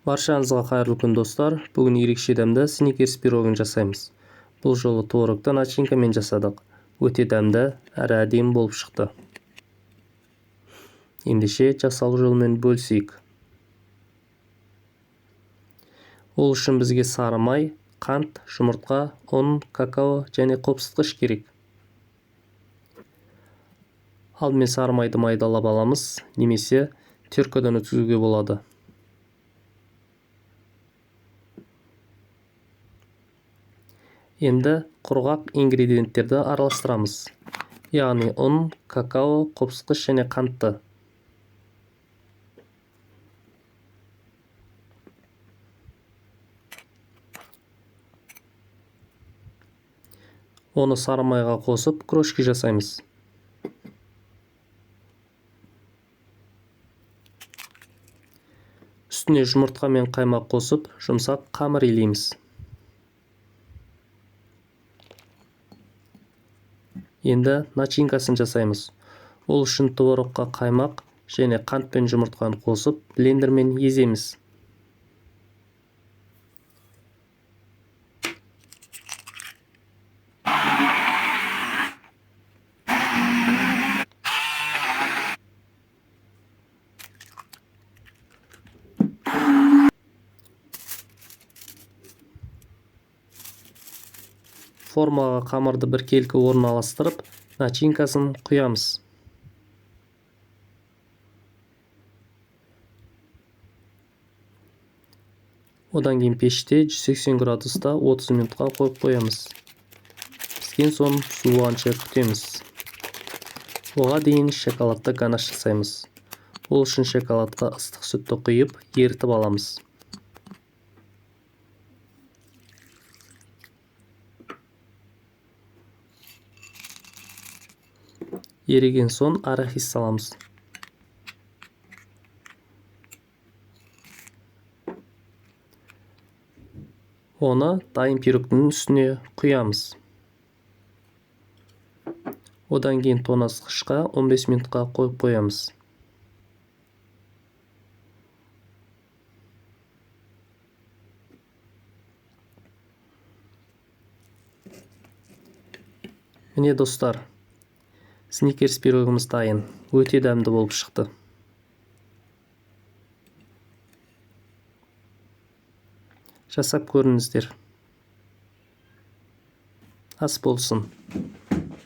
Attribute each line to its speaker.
Speaker 1: Баршаңызға қайырлы күн достар. Бүгін ерекше дәмді сникерс пирогын жасаймыз. Бұл жолы творогты начинкамен жасадық. Өте дәмді әрі әдемі болып шықты. Ендеше жасалу жолымен бөлісейік. Ол үшін бізге сары май, қант, жұмыртқа, ұн, какао және қопсытқыш керек. Алдымен сары майды майдалап аламыз, немесе теркадан өткізуге болады. Енді құрғақ ингредиенттерді араластырамыз. Яғни ұн, какао, қопсытқыш және қантты. Оны сары майға қосып, крошки жасаймыз. Үстіне жұмыртқа мен қаймақ қосып, жұмсақ қамыр илейміз. Енді начинкасын жасаймыз. Ол үшін творогқа қаймақ және қант пен жұмыртқаны қосып, блендермен еземіз. Формаға қамырды біркелкі орналастырып, начинкасын құямыз. Одан кейін пеште 180 градуста 30 минутқа қойып қоямыз. Піскен соң суығанша күтеміз. Оған дейін шоколадты ганаш жасаймыз. Ол үшін шоколадқа ыстық сүтті құйып, ерітіп аламыз. Еріген соң арахис саламыз. Оны дайын пирогтың үстіне құямыз. Одан кейін тоңазытқышқа 15 минутқа қойып қоямыз. Міне достар, сникерс пирогымыз дайын. Өте дәмді болып шықты. Жасап көріңіздер. Ас болсын.